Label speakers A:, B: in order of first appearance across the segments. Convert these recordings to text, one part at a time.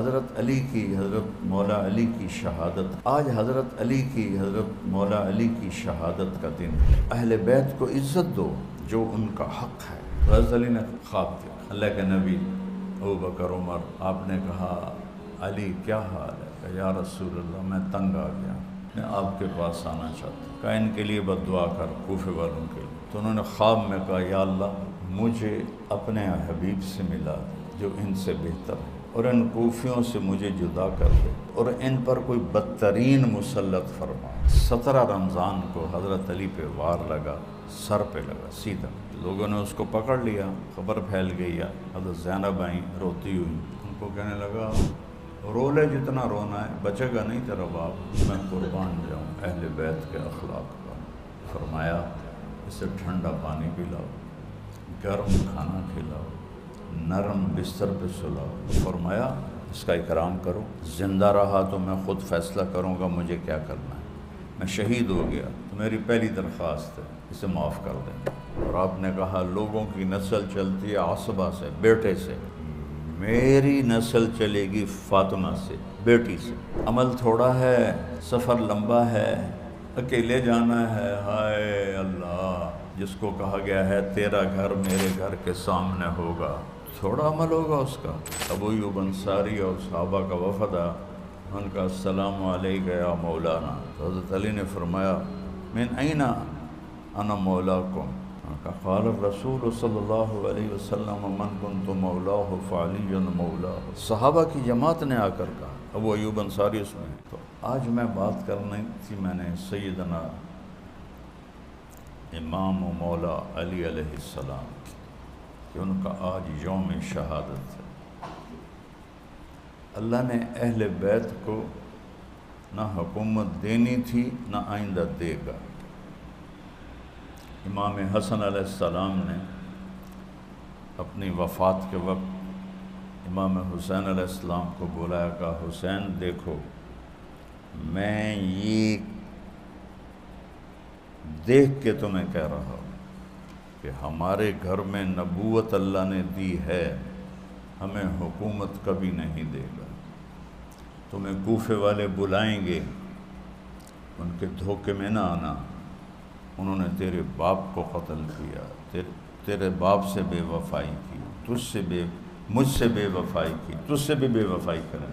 A: حضرت علی کی حضرت مولا علی کی شہادت، آج حضرت علی کی حضرت مولا علی کی شہادت کا دن ہے۔ اہل بیت کو عزت دو جو ان کا حق ہے۔ حضرت علی نے خواب دیکھا، اللہ کے نبی ابوبکر عمر، آپ نے کہا علی کیا حال ہے؟ کہ یا رسول اللہ میں تنگ آ گیا، میں آپ کے پاس آنا چاہتا ہوں۔ کہا ان کے لیے بد دعا کر، کوفے والوں کے لیے۔ تو انہوں نے خواب میں کہا یا اللہ مجھے اپنے حبیب سے ملا دے جو ان سے بہتر ہے، اور ان کوفیوں سے مجھے جدا کر دے، اور ان پر کوئی بدترین مسلط فرما۔ 17 رمضان کو حضرت علی پہ وار لگا، سر پہ لگا سیدھا۔ لوگوں نے اس کو پکڑ لیا، خبر پھیل گئی۔ حضرت زینب آئیں روتی ہوئی، ان کو کہنے لگا رو لے جتنا رونا ہے، بچے گا نہیں تیرا باپ۔ میں قربان جاؤں اہل بیت کے اخلاق پر۔ فرمایا اسے ٹھنڈا پانی پلاؤ، گرم کھانا کھلاؤ، نرم بستر پہ سلاؤ۔ فرمایا اس کا اکرام کرو، زندہ رہا تو میں خود فیصلہ کروں گا مجھے کیا کرنا ہے، میں شہید ہو گیا تو میری پہلی درخواست ہے اسے معاف کر دیں۔ اور آپ نے کہا لوگوں کی نسل چلتی ہے عصبہ سے، بیٹے سے، میری نسل چلے گی فاطمہ سے، بیٹی سے۔ عمل تھوڑا ہے، سفر لمبا ہے، اکیلے جانا ہے۔ ہائے اللہ، جس کو کہا گیا ہے تیرا گھر میرے گھر کے سامنے ہوگا، تھوڑا عمل ہوگا اس کا۔ ابو ایوب انصاری اور صحابہ کا وفد آیا، ان کا السلام علیک یا مولانا۔ حضرت علی نے فرمایا من این انا مولاکم؟ قال الرسول صلی اللہ علیہ وسلم من کنت مولاه فعلی مولاه۔ صحابہ کی جماعت نے آ کر کہا، ابو ایوب انصاری اس میں۔ تو آج میں بات کرنی تھی میں نے سیدنا امام و مولا علی علیہ السلام کہ ان کا آج یوم شہادت ہے۔ اللہ نے اہل بیت کو نہ حکومت دینی تھی نہ آئندہ دے گا۔ امام حسن علیہ السلام نے اپنی وفات کے وقت امام حسین علیہ السلام کو بلایا، کہا حسین دیکھو میں یہ دیکھ کے تمہیں کہہ رہا ہوں کہ ہمارے گھر میں نبوت اللہ نے دی ہے، ہمیں حکومت کبھی نہیں دے گا۔ تمہیں کوفے والے بلائیں گے، ان کے دھوکے میں نہ آنا، انہوں نے تیرے باپ کو قتل کیا، تیرے باپ سے بے وفائی کی، مجھ سے بے وفائی کی، تجھ سے بھی بے وفائی کریں۔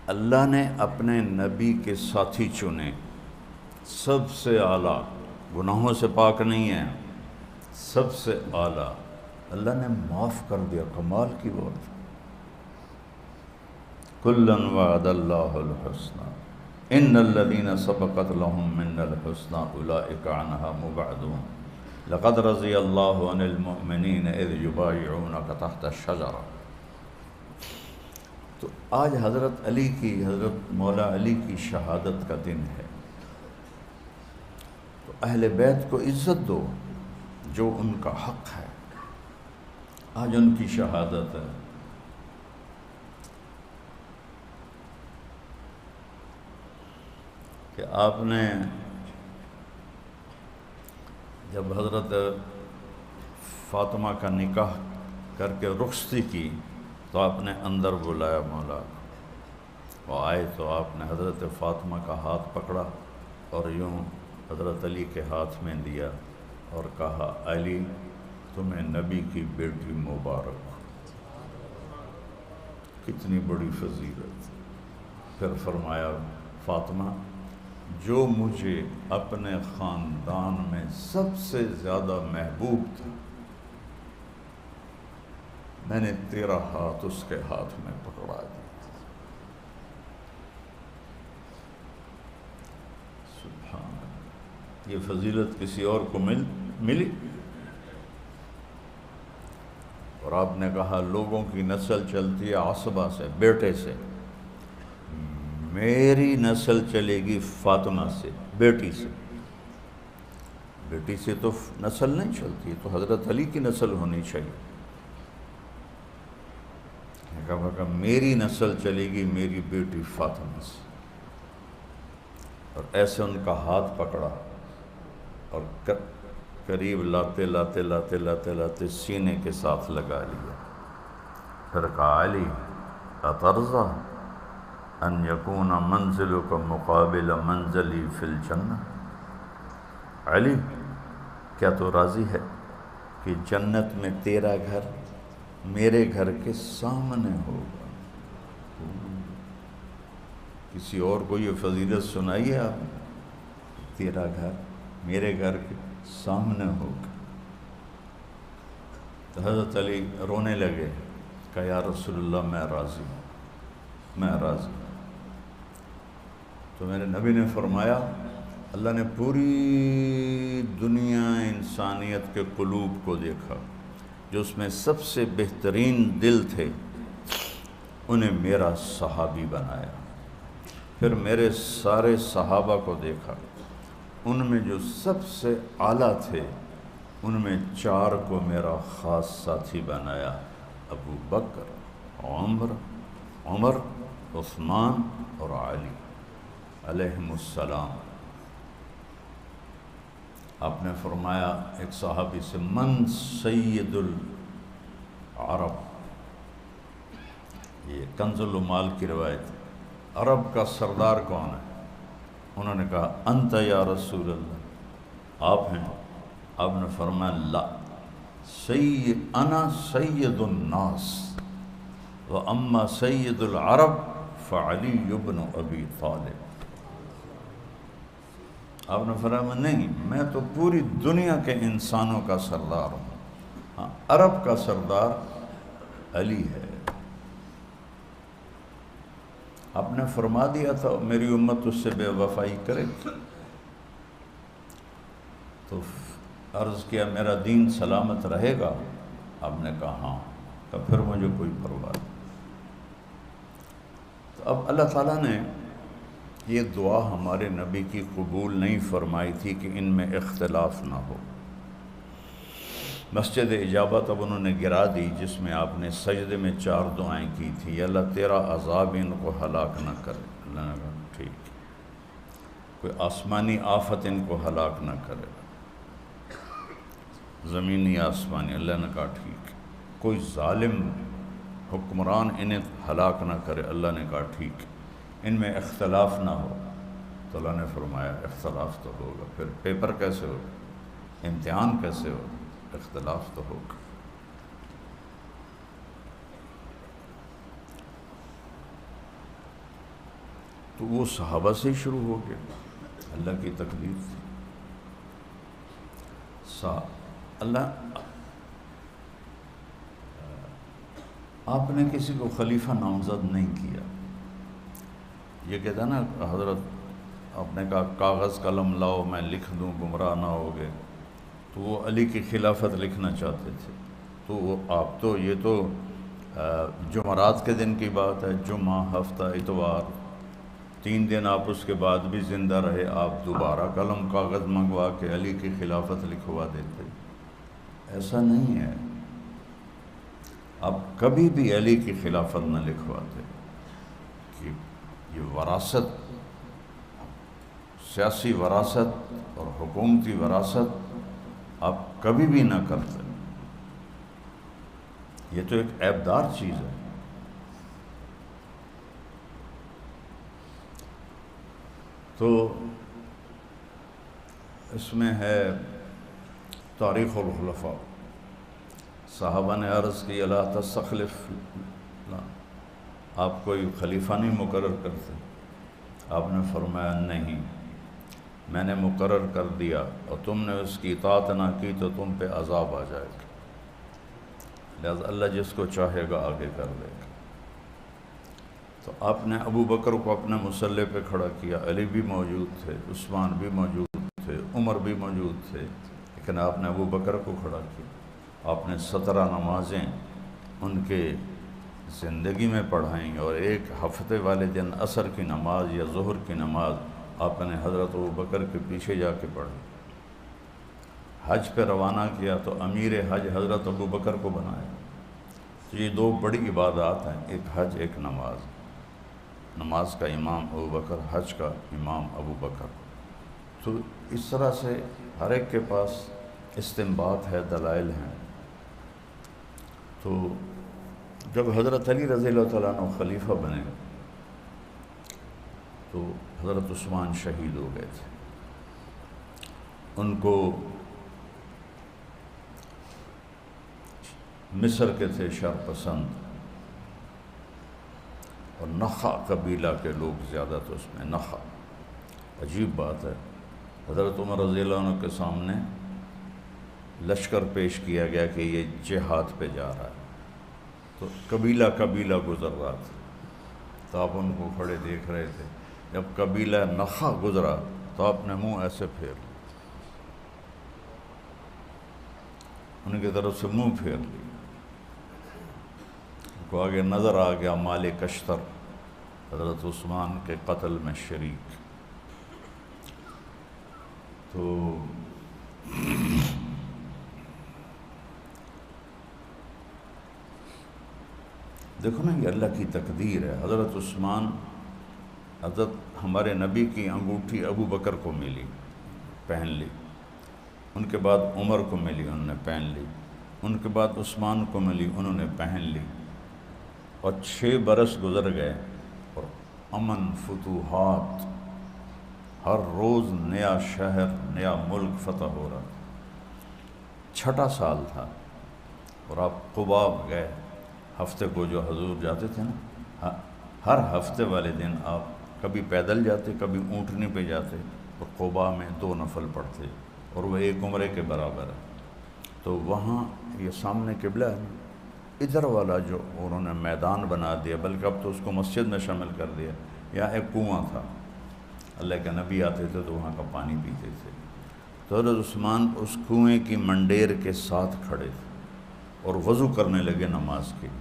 A: اللہ نے اپنے نبی کے ساتھی چنے، سب سے اعلیٰ، گناہوں سے پاک نہیں ہیں، سب سے اعلیٰ۔ اللہ نے معاف کر دیا، کمال کی بات۔ کُلًّا وعد اللہ الحسنى ان الذین سبقت لهم منا الحسنى اولئک عنها مبعدون لقد رضی اللہ عن المؤمنین اذ یبایعونک تحت الشجرہ۔ تو آج حضرت علی کی حضرت مولا علی کی شہادت کا دن ہے، تو اہل بیت کو عزت دو جو ان کا حق ہے۔ آج ان کی شہادت ہے۔ کہ آپ نے جب حضرت فاطمہ کا نکاح کر کے رخصتی کی تو آپ نے اندر بلایا مولا کو، وہ آئے تو آپ نے حضرت فاطمہ کا ہاتھ پکڑا اور یوں حضرت علی کے ہاتھ میں دیا اور کہا علی تمہیں نبی کی بیٹی مبارک ہو۔ کتنی بڑی فضیلت۔ پھر فرمایا فاطمہ جو مجھے اپنے خاندان میں سب سے زیادہ محبوب تھا، میں نے تیرا ہاتھ اس کے ہاتھ میں پکڑا دیا۔ سبحان اللہ، یہ فضیلت کسی اور کو ملی؟ اور آپ نے کہا لوگوں کی نسل چلتی ہے عصبہ سے، بیٹے سے، میری نسل چلے گی فاطمہ سے، بیٹی سے۔ بیٹی سے تو نسل نہیں چلتی، تو حضرت علی کی نسل ہونی چاہیے۔ کہا میری نسل چلے گی میری بیٹی فاطمہ سے، اور ایسے ان کا ہاتھ پکڑا اور قریب لاتے لاتے لاتے لاتے لاتے سینے کے ساتھ لگا لیا۔ پھر کہا علی اترضى ان یکون منزلک مقابل منزلی فی الجنہ، علی کیا تو راضی ہے کہ جنت میں تیرا گھر میرے گھر کے سامنے ہوگا؟ کسی اور کو یہ فضیلت سنائیے آپ، تیرا گھر میرے گھر کے سامنے ہوگا۔ تو حضرت علی رونے لگے، کہا یا رسول اللہ میں راضی ہوں، میں راضی ہوں۔ تو میرے نبی نے فرمایا اللہ نے پوری دنیا انسانیت کے قلوب کو دیکھا، جو اس میں سب سے بہترین دل تھے انہیں میرا صحابی بنایا، پھر میرے سارے صحابہ کو دیکھا، ان میں جو سب سے اعلیٰ تھے ان میں 4 کو میرا خاص ساتھی بنایا، ابو بکر، عمر، عثمان اور علی علیہم السلام۔ آپ نے فرمایا ایک صحابی سے، من سید العرب، یہ کنز العمال کی روایت ہے، عرب کا سردار کون ہے؟ انہوں نے کہا انت یا رسول اللہ، آپ ہیں؟ آپ نے فرمایا لا، انا سید الناس واما سید العرب فعلی بن ابی طالب۔ آپ نے فرمایا نہیں، میں تو پوری دنیا کے انسانوں کا سردار ہوں، ہاں عرب کا سردار علی ہے۔ آپ نے فرما دیا تھا میری امت اس سے بے وفائی کرے گی، تو عرض کیا میرا دین سلامت رہے گا؟ آپ نے کہا ہاں، تو پھر مجھے کوئی پرواہ نہیں۔ تو اب اللہ تعالیٰ نے یہ دعا ہمارے نبی کی قبول نہیں فرمائی تھی کہ ان میں اختلاف نہ ہو۔ مسجد اجابت اب انہوں نے گرا دی، جس میں آپ نے سجدے میں 4 دعائیں کی تھی، یا اللہ تیرا عذاب ان کو ہلاک نہ کرے۔ اللہ نے کہا ٹھیک، کوئی آسمانی آفت ان کو ہلاک نہ کرے، زمینی آسمانی۔ اللہ نے کہا ٹھیک، کوئی ظالم حکمران انہیں ہلاک نہ کرے۔ اللہ نے کہا ٹھیک، ان میں اختلاف نہ ہو۔ تو اللہ نے فرمایا اختلاف تو ہوگا، پھر پیپر کیسے ہوگا، امتحان کیسے ہوگا، اختلاف تو ہوگا۔ تو وہ صحابہ سے شروع ہو گیا، اللہ کی تقدیر تھی۔ اللہ آپ نے کسی کو خلیفہ نامزد نہیں کیا۔ یہ کہتا نا حضرت، آپ نے کہا کاغذ قلم لاؤ میں لکھ دوں گمراہ نہ ہوگے، تو وہ علی کی خلافت لکھنا چاہتے تھے۔ تو وہ آپ تو یہ تو جمعرات کے دن کی بات ہے، جمعہ، ہفتہ، اتوار، 3 دن آپ اس کے بعد بھی زندہ رہے، آپ دوبارہ قلم کاغذ منگوا کے علی کی خلافت لکھوا دیتے۔ ایسا نہیں ہے، آپ کبھی بھی علی کی خلافت نہ لکھواتے، کہ یہ وراثت، سیاسی وراثت اور حکومتی وراثت آپ کبھی بھی نہ کرتے۔ یہ تو ایک عیبدار چیز ہے۔ تو اس میں ہے تاریخ الخلفاء، صحابہ نے عرض کی الا تستخلف، آپ کوئی خلیفہ نہیں مقرر کرتے؟ آپ نے فرمایا نہیں، میں نے مقرر کر دیا اور تم نے اس کی اطاعت نہ کی تو تم پہ عذاب آ جائے گا، لہذا اللہ جس کو چاہے گا آگے کر دے گا۔ تو آپ نے ابو بکر کو اپنے مسلح پہ کھڑا کیا، علی بھی موجود تھے، عثمان بھی موجود تھے، عمر بھی موجود تھے، لیکن آپ نے ابو بکر کو کھڑا کیا۔ آپ نے 17 نمازیں ان کے زندگی میں پڑھائیں، اور ایک ہفتے والے دن عصر کی نماز یا ظہر کی نماز آپ نے حضرت ابو بکر کے پیچھے جا کے پڑھی۔ حج پہ روانہ کیا تو امیر حج حضرت ابو بکر کو بنایا۔ تو یہ 2 بڑی عبادات ہیں، ایک حج ایک نماز، نماز کا امام ابو بکر، حج کا امام ابو بکر۔ تو اس طرح سے ہر ایک کے پاس استنباط ہے، دلائل ہیں۔ تو جب حضرت علی رضی اللہ تعالیٰ عنہ خلیفہ بنے تو حضرت عثمان شہید ہو گئے تھے. ان کو مصر کے تھے شرپسند اور نخع قبیلہ کے لوگ زیادہ تھے اس میں. نخع عجیب بات ہے، حضرت عمر رضی اللہ عنہ کے سامنے لشکر پیش کیا گیا کہ یہ جہاد پہ جا رہا ہے، تو قبیلہ قبیلہ گزر رہا تھا، تو آپ ان کو کھڑے دیکھ رہے تھے. جب قبیلہ نخع گزرا تو آپ نے منہ ایسے پھیر لیا، ان کی طرف سے منہ پھیر لیا. کو آگے نظر آ گیا مالک اشتر حضرت عثمان کے قتل میں شریک. تو دیکھو نا، یہ اللہ کی تقدیر ہے. حضرت عثمان، حضرت ہمارے نبی کی انگوٹھی ابو بکر کو ملی، پہن لی. ان کے بعد عمر کو ملی، انہوں نے پہن لی. ان کے بعد عثمان کو ملی، انہوں نے پہن لی. اور 6 برس گزر گئے اور امن، فتوحات، ہر روز نیا شہر، نیا ملک فتح ہو رہا. 6واں سال تھا اور آپ قباء گئے. ہفتے کو جو حضور جاتے تھے نا، ہر ہفتے والے دن آپ کبھی پیدل جاتے، کبھی اونٹنی پہ جاتے اور قباء میں 2 نفل پڑھتے، اور وہ ایک عمرے کے برابر ہے. تو وہاں یہ سامنے قبلہ ہے، ادھر والا جو انہوں نے میدان بنا دیا، بلکہ اب تو اس کو مسجد میں شامل کر دیا. یہاں ایک کنواں تھا، اللہ کے نبی آتے تھے تو وہاں کا پانی پیتے تھے. تو حضرت عثمان اس کنویں کی منڈیر کے ساتھ کھڑے تھے اور وضو کرنے لگے نماز کے لیے.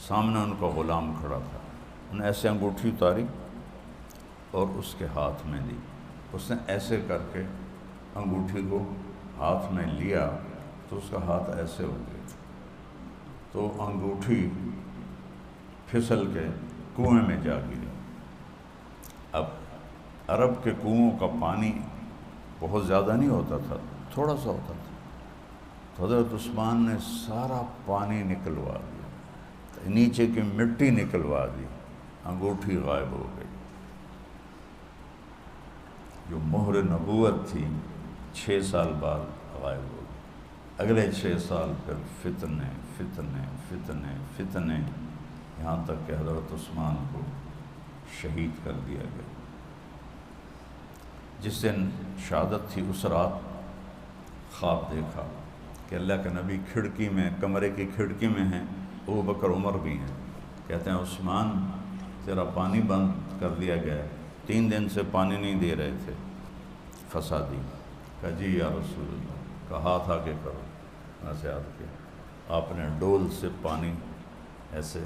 A: سامنے ان کا غلام کھڑا تھا. انہوں نے ایسے انگوٹھی اتاری اور اس کے ہاتھ میں دی. اس نے ایسے کر کے انگوٹھی کو ہاتھ میں لیا تو اس کا ہاتھ ایسے ہو گیا، تو انگوٹھی پھسل کے کنویں میں جا گری. اب عرب کے کنووں کا پانی بہت زیادہ نہیں ہوتا تھا، تھوڑا سا ہوتا تھا. تو حضرت عثمان نے سارا پانی نکلوا دیا، نیچے کی مٹی نکلوا دی، انگوٹھی غائب ہو گئی. جو مہر نبوت تھی 6 سال بعد غائب ہو گئی. اگلے 6 سال پھر فتنے فتنے فتنے فتنے، یہاں تک کہ حضرت عثمان کو شہید کر دیا گیا. جس دن شہادت تھی اس رات خواب دیکھا کہ اللہ کے نبی کھڑکی میں، کمرے کی کھڑکی میں ہیں، ابو بکر عمر بھی ہیں. کہتے ہیں عثمان تیرا پانی بند کر دیا گیا ہے، 3 دن سے پانی نہیں دے رہے تھے فسادی. کہا جی یا رسول اللہ. کہا تھا کہ کرو. ایسے ہاتھ کیا، آپ نے ڈول سے پانی ایسے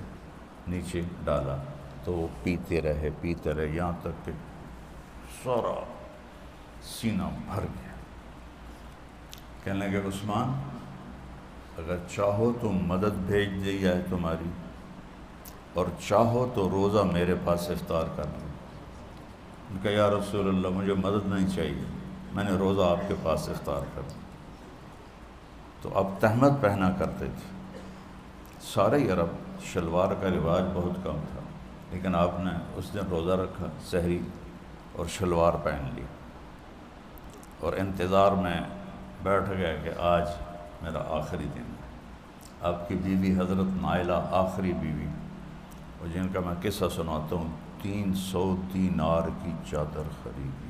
A: نیچے ڈالا تو وہ پیتے رہے یہاں تک کہ سارا سینہ بھر گیا. کہنے لگے عثمان اگر چاہو تو مدد بھیج دی جائے تمہاری، اور چاہو تو روزہ میرے پاس افطار کر لو. ان کا یا رسول اللہ مجھے مدد نہیں چاہیے، میں نے روزہ آپ کے پاس افطار کر دیا. تو اب تہمت پہنا کرتے تھے. سارے عرب شلوار کا رواج بہت کم تھا، لیکن آپ نے اس دن روزہ رکھا، سحری اور شلوار پہن لی، اور انتظار میں بیٹھ گیا کہ آج میرا آخری دن ہے. آپ کی بیوی حضرت نائلہ آخری بیوی، اور جن کا میں قصہ سناتا ہوں، 300 دینار کی چادر خریدی،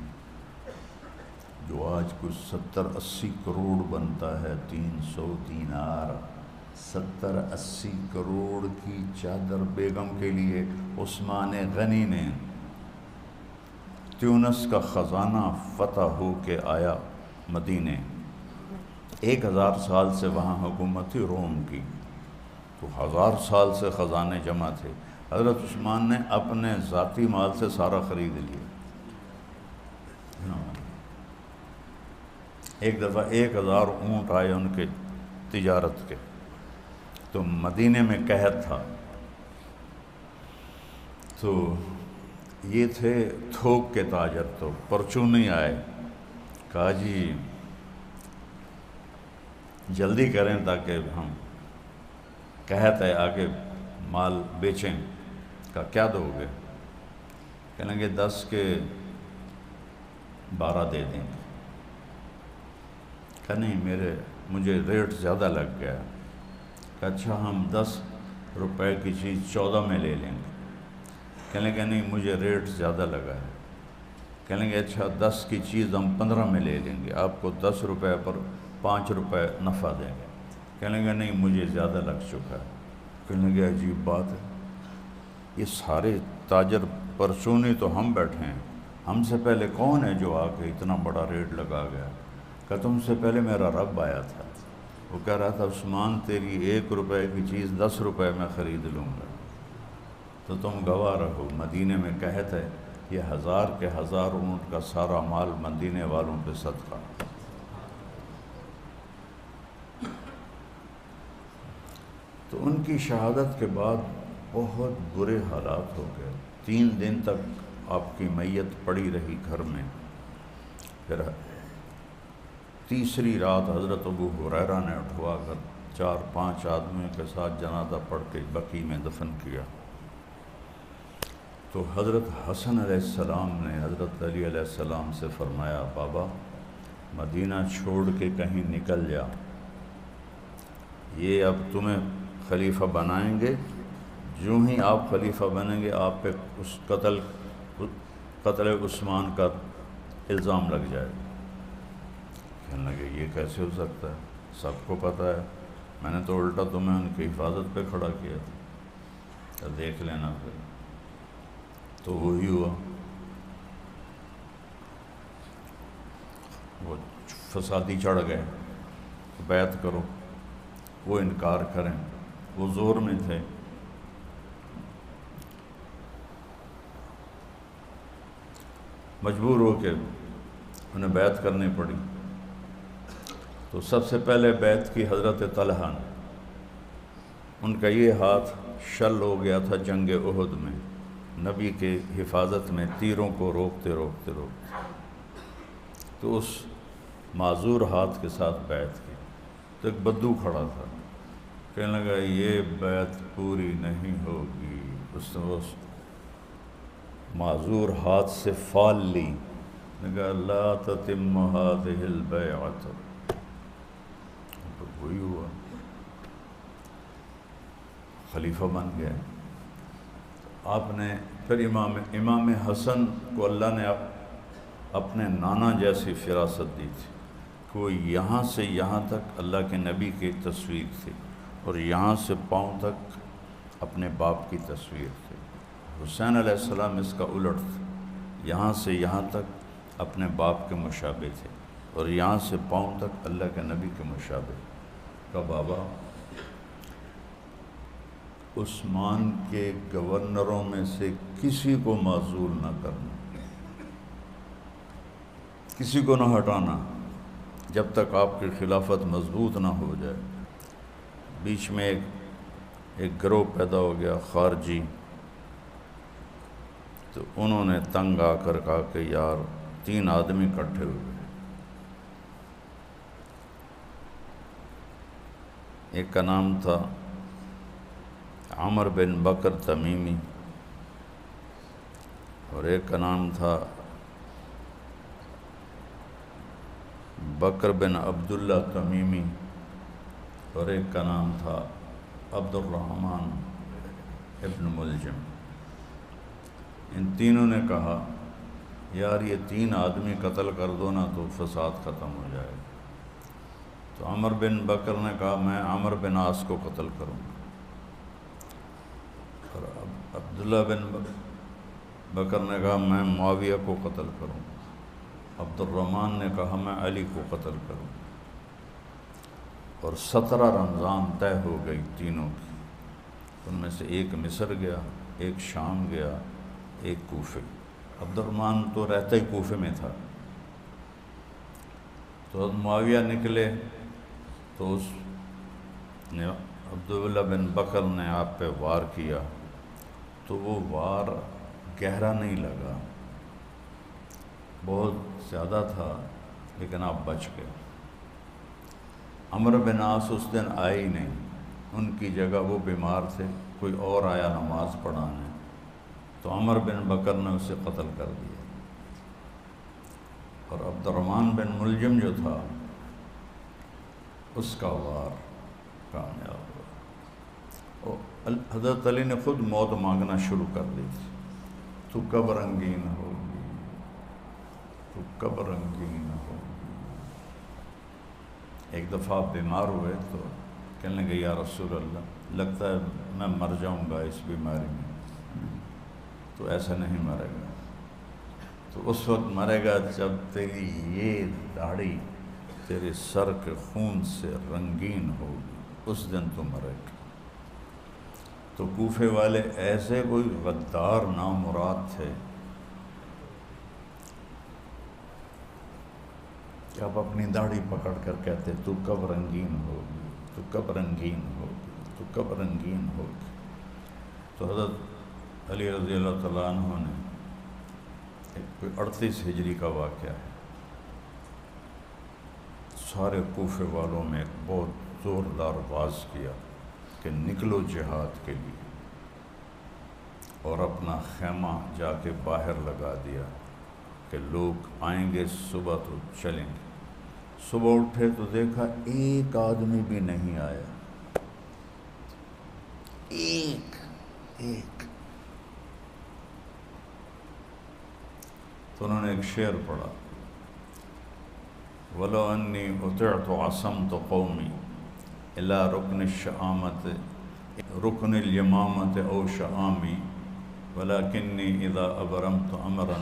A: جو آج کچھ 70-80 کروڑ بنتا ہے. 300 دینار، 70-80 کروڑ کی چادر بیگم کے لیے. عثمان غنی نے تیونس کا خزانہ فتح ہو کے آیا مدینے. 1000 سال سے وہاں حکومت تھی روم کی، تو 1000 سال سے خزانے جمع تھے. حضرت عثمان نے اپنے ذاتی مال سے سارا خرید لیا. ایک دفعہ 1000 اونٹ آئے ان کے تجارت کے، تو مدینے میں قحط تھا، تو یہ تھے تھوک کے تاجر، تو پرچونی آئے. کہا جی جلدی کریں تاکہ ہم قحط ہے آگے مال بیچیں کا کیا دو گے؟ کہیں گے 10 کے 12 دے دیں گے۔ کہ نہیں، مجھے ریٹ زیادہ لگ گیا۔ کہ اچھا ہم 10 روپے کی چیز 14 میں لے لیں گے۔ کہنے کہ نہیں، مجھے ریٹ زیادہ لگا ہے۔ کہنے گے اچھا 10 کی چیز ہم 15 میں لے لیں گے، آپ کو 10 روپے پر 5 روپے نفع دیں گے۔ کہنے گے نہیں، مجھے زیادہ لگ چکا ہے۔ کہنے گے عجیب بات ہے، یہ سارے تاجر پرچونی تو ہم بیٹھے ہیں، ہم سے پہلے کون ہے جو آ کے اتنا بڑا ریٹ لگا گیا؟ کہ تم سے پہلے میرا رب آیا تھا، وہ کہہ رہا تھا عثمان تیری 1 روپے کی چیز 10 روپے میں خرید لوں گا، تو تم گواہ رہو۔ مدینے میں قحط ہے، یہ 1000 کے 1000 اونٹ کا سارا مال مدینے والوں پہ صدقہ۔ تو ان کی شہادت کے بعد بہت برے حالات ہو گئے۔ 3 دن تک آپ کی میت پڑی رہی گھر میں۔ پھر تیسری رات حضرت ابو ہریرہ نے اٹھوا کر 4-5 آدمیوں کے ساتھ جنازہ پڑھ کے بقیع میں دفن کیا۔ تو حضرت حسن علیہ السلام نے حضرت علی علیہ السلام سے فرمایا، بابا مدینہ چھوڑ کے کہیں نکل جا، یہ اب تمہیں خلیفہ بنائیں گے، جو ہی آپ خلیفہ بنیں گے آپ پہ اس قتل عثمان کا الزام لگ جائے گا۔ کہنے لگے یہ کیسے ہو سکتا ہے، سب کو پتہ ہے، میں نے تو الٹا تمہیں ان کی حفاظت پہ کھڑا کیا تھا، تو دیکھ لینا۔ پھر تو وہی ہوا، وہ فسادی چڑھ گئے، بیعت کرو، وہ انکار کریں، وہ زور میں تھے۔ مجبور ہو کے انہیں بیعت کرنی پڑی۔ تو سب سے پہلے بیعت کی حضرت طلحہ نے، ان کا یہ ہاتھ شل ہو گیا تھا جنگ احد میں، نبی کے حفاظت میں تیروں کو روکتے روکتے تو اس معذور ہاتھ کے ساتھ بیعت کی۔ تو ایک بدو کھڑا تھا، کہنے لگا یہ بیعت پوری نہیں ہوگی۔ اس نے اس معذور ہاتھ سے فال لی، کہا لا تتم هذه البیعۃ۔ تو وہی ہوا، خلیفہ بن گئے۔ آپ نے پھر امام حسن کو اللہ نے اپنے نانا جیسی فراست دی تھی، کہ وہ یہاں سے یہاں تک اللہ کے نبی کی تصویر تھی، اور یہاں سے پاؤں تک اپنے باپ کی تصویر تھی۔ حسین علیہ السلام اس کا الٹ تھا، یہاں سے یہاں تک اپنے باپ کے مشابہ تھے، اور یہاں سے پاؤں تک اللہ کے نبی کے مشابہ۔ کہ بابا عثمان کے گورنروں میں سے کسی کو معزول نہ کرنا، کسی کو نہ ہٹانا جب تک آپ کی خلافت مضبوط نہ ہو جائے۔ بیچ میں ایک گروہ پیدا ہو گیا خارجی، تو انہوں نے تنگ آ کر کہا کہ یار 3 آدمی اکٹھے ہوئے، ایک کا نام تھا عمر بن بکر تمیمی، اور ایک کا نام تھا بکر بن عبداللہ تمیمی، اور ایک کا نام تھا عبد الرحمن ابن ملجم۔ ان تینوں نے کہا یار یہ 3 آدمی قتل کر دو نا تو فساد ختم ہو جائے گا۔ تو عمر بن بکر نے کہا میں عمر بن عاص کو قتل کروں گا، اور عبداللہ بن بکر نے کہا میں معاویہ کو قتل کروں گا، عبد الرحمن نے کہا میں علی کو قتل کروں گا۔ اور 17 رمضان طے ہو گئی تینوں کی، ان میں سے ایک مصر گیا، ایک شام گیا، ایک کوفے۔ عبد الرحمن تو رہتا ہی کوفے میں تھا۔ تو معاویہ نکلے تو اس نے عبداللہ بن بکر نے آپ پہ وار کیا، تو وہ وار گہرا نہیں لگا، بہت زیادہ تھا، لیکن آپ بچ گئے۔ عمر بن عاص اس دن آئے ہی نہیں، ان کی جگہ وہ بیمار تھے، کوئی اور آیا نماز پڑھانے، تو عمر بن بکر نے اسے قتل کر دیا، اور عبد الرحمن بن ملجم جو تھا اس کا وار کامیاب ہوا۔ حضرت علی نے خود موت مانگنا شروع کر دی تھی، تو کب رنگین ہوگی، تو کب رنگین ہوگی۔ ایک دفعہ آپ بیمار ہوئے تو کہنے لگے یا رسول اللہ لگتا ہے میں مر جاؤں گا اس بیماری میں، تو ایسا نہیں مرے گا، تو اس وقت مرے گا جب تیری یہ داڑھی تیرے سر کے خون سے رنگین ہوگی، اس دن تو مرے گا۔ تو کوفے والے ایسے کوئی غدار نامراد تھے کہ آپ اپنی داڑھی پکڑ کر کہتے تو کب رنگین ہوگی، تو کب رنگین ہوگی، تو کب رنگین ہوگی۔ تو حضرت علی رضی اللہ تعالیٰ عنہ نے کوئی 38 ہجری کا واقعہ ہے، سارے کوفے والوں میں ایک بہت زوردار باز کیا کہ نکلو جہاد کے لیے، اور اپنا خیمہ جا کے باہر لگا دیا کہ لوگ آئیں گے صبح تو چلیں گے۔ صبح اٹھے تو دیکھا ایک آدمی بھی نہیں آیا، ایک تو انہوں نے ایک شعر پڑھا، وَلَوْ أَنِّي أُطِعْتُ عَصَمْتُ قَوْمِي إِلَىٰ رُكْنِ الشَّآمَةِ رُكْنِ الْيَمَامَةِ أَوْ شَآمِي وَلَكِنِّي إِذَا أَبْرَمْتُ أَمْرًا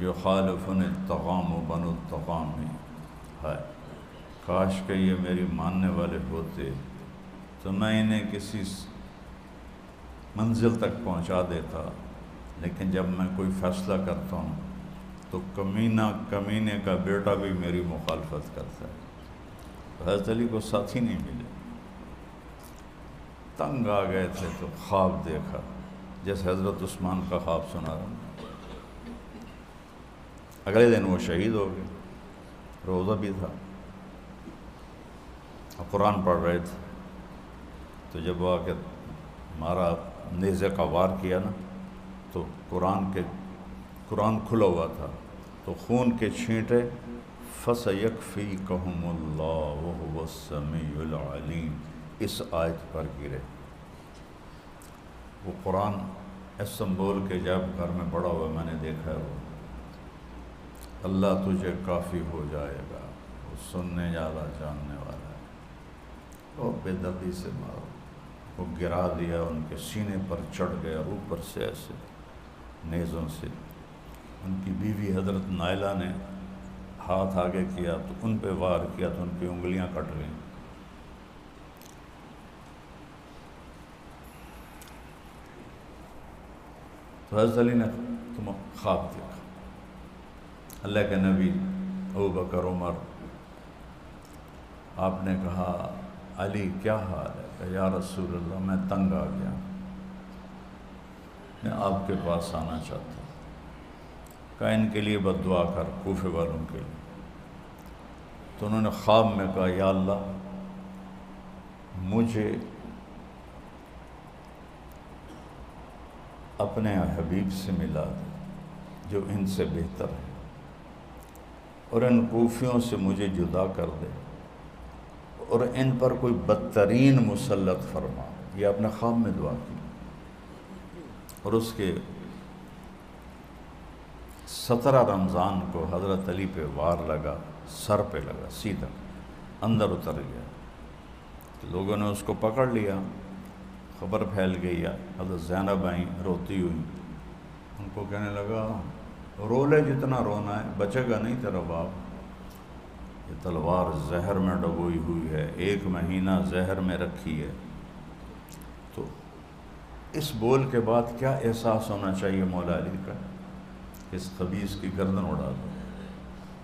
A: يُخَالِفُنِ الطَّغَامُ بَنُو الطَّغَامِ۔ ہائے کاش کہ یہ میری ماننے والے ہوتے تو میں انہیں کسی منزل تک پہنچا دیتا، لیکن جب میں کوئی فیصلہ کرتا ہوں تو کمینے کا بیٹا بھی میری مخالفت کرتا ہے۔ حضرت علی کو ساتھی نہیں ملے، تنگ آ گئے تھے تو خواب دیکھا، جیسے حضرت عثمان کا خواب سنا رہا ہوں۔ اگلے دن وہ شہید ہو گئے، روزہ بھی تھا، قرآن پڑھ رہے تھے، تو جب وہ آ کے مارا، نیزے کا وار کیا نا، تو قرآن کھلا ہوا تھا، تو خون کے چھینٹے فَسَيَكْفِيكَهُمُ اللَّهُ وَهُوَ السَّمِيعُ الْعَلِيمُ اس آیت پر گرے۔ وہ قرآن استنبول کے جب گھر میں پڑا ہوا میں نے دیکھا ہے، وہ اللہ تجھے کافی ہو جائے گا، وہ سننے والا جاننے والا ہے، اور بے دردی سے مارو۔ وہ گرا دیا، ان کے سینے پر چڑھ گیا، اوپر سے ایسے نیزوں سے۔ ان کی بیوی حضرت نائلہ نے ہاتھ آگے کیا تو ان پہ وار کیا تو ان کی انگلیاں کٹ گئیں۔ تو حضرت علی نے تم خواب دیکھا، اللہ کے نبی ابوبکر عمر، آپ نے کہا علی کیا حال ہے؟ کہ یا رسول اللہ میں تنگ آ گیا، میں آپ کے پاس آنا چاہتا ہوں۔ کہا ان کے لیے بد دعا کر، کوفے والوں کے لیے۔ تو انہوں نے خواب میں کہا یا اللہ مجھے اپنے حبیب سے ملا دے جو ان سے بہتر ہے، اور ان کوفیوں سے مجھے جدا کر دے، اور ان پر کوئی بدترین مسلط فرما۔ یہ اپنے خواب میں دعا کی، اور اس کے 17 رمضان کو حضرت علی پہ وار لگا، سر پہ لگا، سیدھا اندر اتر گیا۔ تو لوگوں نے اس کو پکڑ لیا، خبر پھیل گئی، حضرت زینب آئیں روتی ہوئی، ان کو کہنے لگا رو لے جتنا رونا ہے، بچے گا نہیں تیرا باپ، یہ تلوار زہر میں ڈبوئی ہوئی ہے، 1 مہینہ زہر میں رکھی ہے۔ تو اس بول کے بعد کیا احساس ہونا چاہیے مولا علی کا؟ اس خبیث کی گردن اڑا دو،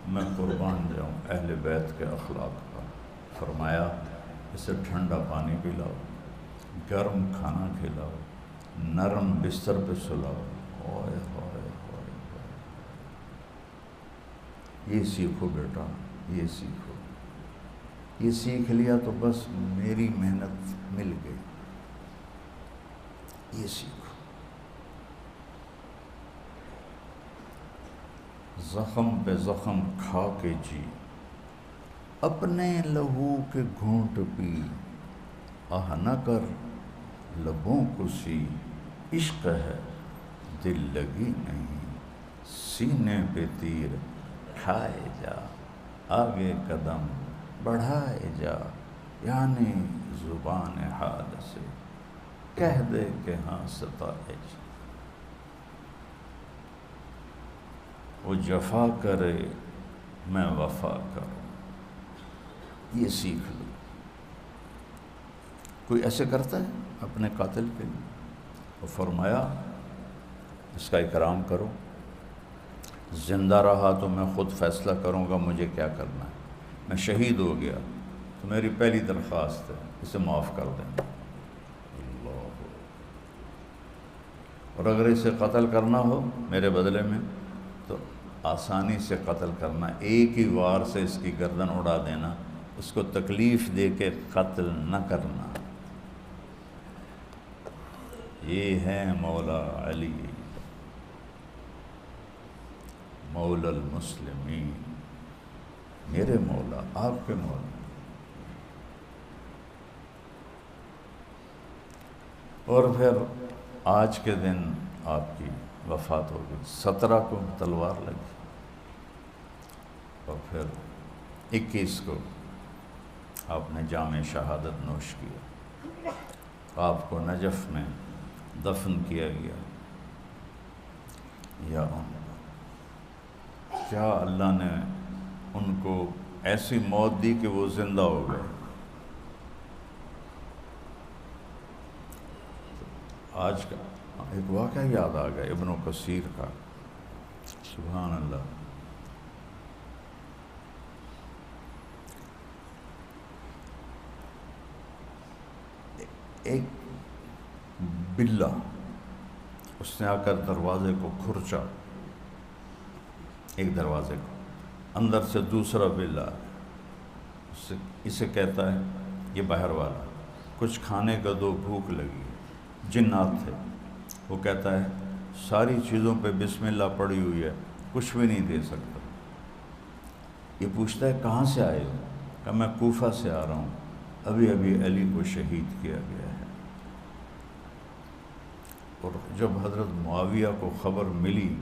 A: میں قربان جاؤں اہل بیت کے اخلاق کا۔ فرمایا اسے ٹھنڈا پانی پلاؤ، گرم کھانا کھلاؤ، نرم بستر پہ سلاؤ۔ اوئے ہوئے ہوئے، یہ سیکھو بیٹا، یہ سیکھو، یہ سیکھ لیا تو بس میری محنت مل گئی۔ یہ سیکھو۔ زخم پہ زخم کھا کے جی، اپنے لہو کے گھونٹ پی، آہ نہ کر لبوں کو سی، عشق ہے دل لگی نہیں، سینے پہ تیر کھائے جا، آگے قدم بڑھائے جا، یعنی زبان حال سے کہہ دے کہ ہاں ستائے جا۔ وہ جفا کرے میں وفا کروں، یہ سیکھ لو۔ کوئی ایسے کرتا ہے اپنے قاتل کے لیے؟ وہ فرمایا اس کا اکرام کرو، زندہ رہا تو میں خود فیصلہ کروں گا مجھے کیا کرنا ہے، میں شہید ہو گیا تو میری پہلی درخواست ہے اسے معاف کر دینا، اللہ۔ اور اگر اسے قتل کرنا ہو میرے بدلے میں تو آسانی سے قتل کرنا، ایک ہی وار سے اس کی گردن اڑا دینا، اس کو تکلیف دے کے قتل نہ کرنا۔ یہ ہے مولا علی مولا المسلمین، میرے مولا، آپ کے مولا۔ اور پھر آج کے دن آپ کی وفات ہو گئی، 17 کو تلوار لگی اور پھر 21 کو آپ نے جام شہادت نوش کیا، آپ کو نجف میں دفن کیا گیا۔ یا کیا اللہ نے ان کو ایسی موت دی کہ وہ زندہ ہو گئے۔ آج کا ایک واقعہ یاد آ گیا ابن کثیر کا، سبحان اللہ۔ ایک بلّا اس نے آ کر دروازے کو کھرچا، ایک دروازے کو، اندر سے دوسرا بلّا اسے کہتا ہے، یہ باہر والا، کچھ کھانے کا دو، بھوک لگی، جنات تھے۔ وہ کہتا ہے ساری چیزوں پہ بسم اللہ پڑی ہوئی ہے، کچھ بھی نہیں دے سکتا۔ یہ پوچھتا ہے کہاں سے آئے ہو؟ کہ میں کوفہ سے آ رہا ہوں، ابھی ابھی علی کو شہید کیا گیا ہے۔ اور جب حضرت معاویہ کو خبر ملی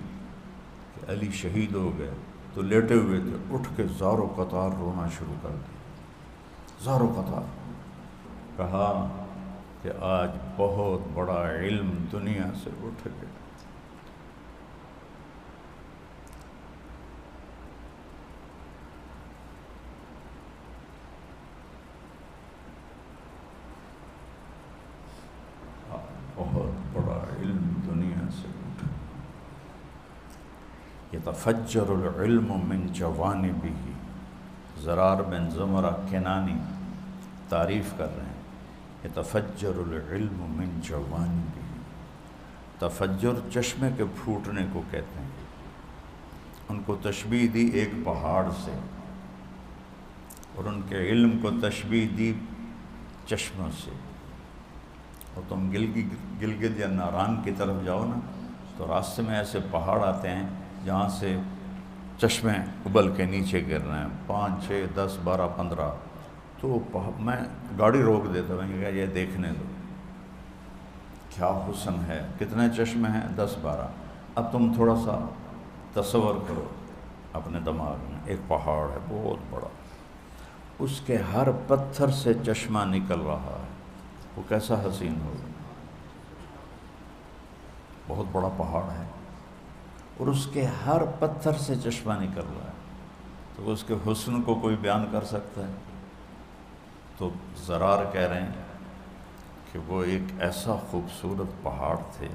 A: کہ علی شہید ہو گئے تو لیٹے ہوئے تھے، اٹھ کے زار و قطار رونا شروع کر دیا، زار و قطار۔ کہا کہ آج بہت بڑا علم دنیا سے اٹھ گیا۔ بہت بڑا علم دنیا سے اٹھ گیا۔ یتفجر العلم من جوانبہ، زرار بن زمرہ کنانی تعریف کر رہے ہیں، یتفجر العلم من جوانبہ۔ تفجر چشمے کے پھوٹنے کو کہتے ہیں۔ ان کو تشبیہ دی ایک پہاڑ سے، اور ان کے علم کو تشبیہ دی چشموں سے۔ اور تم گلگت یا ناران کی طرف جاؤ نا تو راستے میں ایسے پہاڑ آتے ہیں جہاں سے چشمے ابل کے نیچے گر رہے ہیں، 5 6 10 12 15۔ تو میں گاڑی روک دیتا ہوں، میں کہا یہ دیکھنے دو کیا حسن ہے، کتنے چشمے ہیں، 10 12۔ اب تم تھوڑا سا تصور کرو اپنے دماغ میں، ایک پہاڑ ہے بہت بڑا، اس کے ہر پتھر سے چشمہ نکل رہا ہے، وہ کیسا حسین ہوگا۔ بہت بڑا پہاڑ ہے اور اس کے ہر پتھر سے چشمہ نکل رہا ہے، تو اس کے حسن کو کوئی بیان کر سکتا ہے؟ تو زرار کہہ رہے ہیں کہ وہ ایک ایسا خوبصورت پہاڑ تھے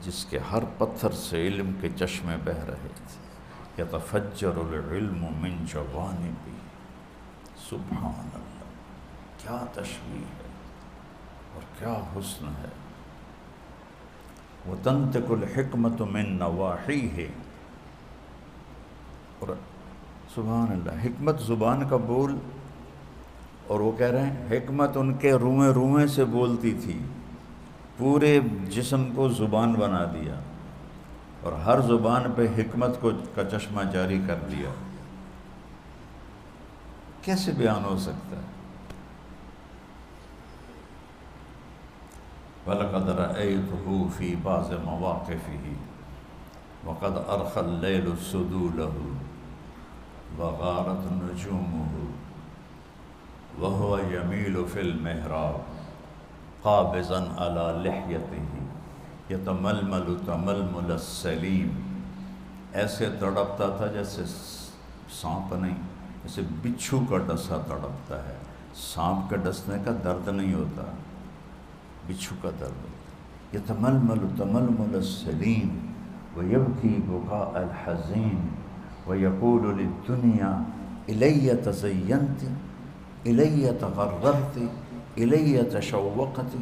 A: جس کے ہر پتھر سے علم کے چشمے بہہ رہے تھے۔ یتفجر العلم من جوانبہ، سبحان اللہ، کیا تشبیہ ہے اور کیا حسن ہے۔ وَتَنْتِقُ الْحِكْمَةُ مِن نَوَاحِيهِ، اور سبحان اللہ، حکمت زبان کا بول، اور وہ کہہ رہے ہیں حکمت ان کے روئیں روئیں سے بولتی تھی، پورے جسم کو زبان بنا دیا اور ہر زبان پہ حکمت کا چشمہ جاری کر دیا. کیسے بیان ہو سکتا ہے؟ وَلَقَدْ رَأَيْتُهُ فِي بَعْضِ مَوَاقِفِهِ وَقَدْ أَرْخَى اللَّيْلُ سُدُولَهُ وَغَارَتْ نُجُومُهُ وَهُوَ يَمِيلُ فِي الْمِحْرَابِ قَابِضًا عَلَى لِحْيَتِهِ يَتَمَلْمَلُ تَمَلْمُلَ السَّلِيمِ. ایسے تڑپتا تھا جیسے سانپ نہیں، جیسے بچھو کا ڈسا تڑپتا ہے. سانپ کے ڈسنے کا درد نہیں ہوتا، بچھو کا درد ہوتا. يتململ تململ السليم ويبكي بكاء الحزين ويقول للدنيا إلي تزينت إلي تغررت إلي تشوقت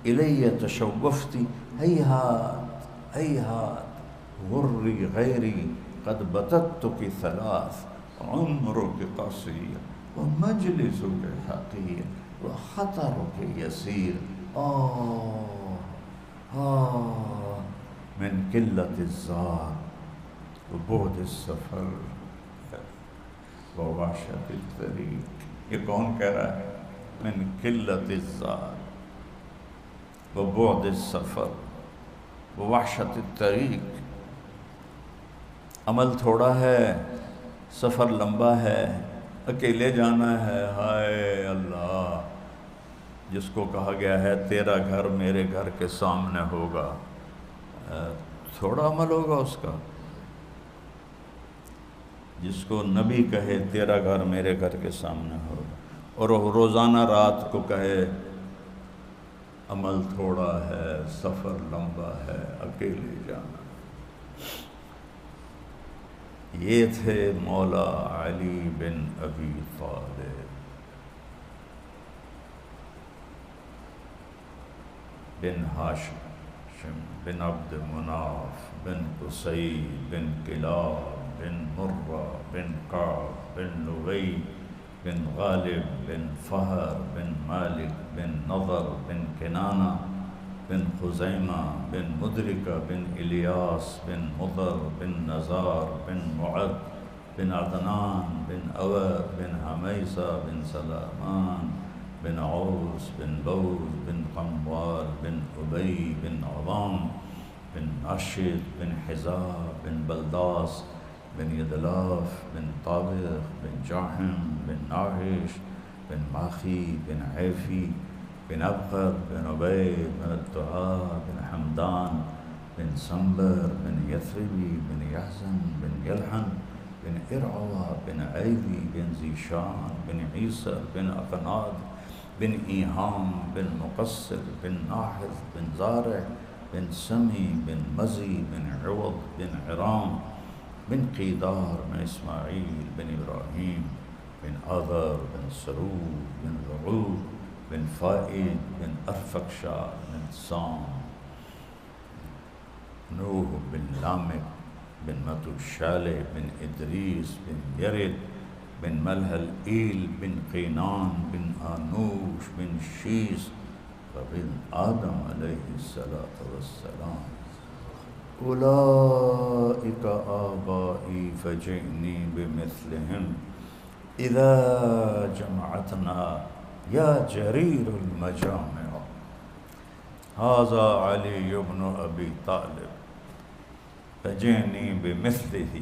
A: إلي تشوفت هيهات هيهات غري غيري قد بتتك ثلاث عمرك قصير ومجلسك حقير وخطرك يسير. من قلة الزاد وبعد السفر ووحشة الطريق. یہ کون کہہ رہا ہے؟ من قلة الزاد وبعد السفر ووحشة الطريق. عمل تھوڑا ہے، سفر لمبا ہے، اکیلے جانا ہے. ہائے اللہ، جس کو کہا گیا ہے تیرا گھر میرے گھر کے سامنے ہوگا، تھوڑا عمل ہوگا اس کا. جس کو نبی کہے تیرا گھر میرے گھر کے سامنے ہوگا، اور روزانہ رات کو کہے عمل تھوڑا ہے، سفر لمبا ہے، اکیلے جانا. یہ تھے مولا علی بن ابی طالب بن ہاشم بن عبد مناف بن قصی بن کلاب بن مرہ بن کعب بن لؤی بن غالب بن فہر بن مالک بن نضر بن کنانہ بن خزیمہ بن مدرکہ بن الیاس بن مضر بن نزار بن معد بن عدنان بن اویر بن حمیسہ بن سلامان بن عوس بن لوز بن قموال بن ابی بن عوام بن ناشد بن حزاب بن بلداس بن یدلاف بن طابخ بن جاحم بن ناحش بن ماخی بن عیفی بن ابقر بن عبید بن الدعاء بن حمدان بن سنبر بن یثربی بن یحزن بن یلحن بن ارعوہ بن عیوی بن زیشان بن عیسر بن اقناد بن ایہام بن مقصر بن ناحذ بن زارع بن سمی بن مزی بن عوض بن عرام بن قیدار بن اسماعیل بن ابراہیم بن آذر بن سرور بن رعوب بن فائد بن ارفقشار بن سام نوح بن لامک بن متوشالح بن ادریس بن یرد بن ملحل ایل بن قینان بن آنوش بن شیس وبن آدم علیہ السلام. اولئک آبائی فجئنی بمثلہم اذا جمعتنا یا جریر المجامع. ھذا علی بن ابی طالب فجئنی بمثلہ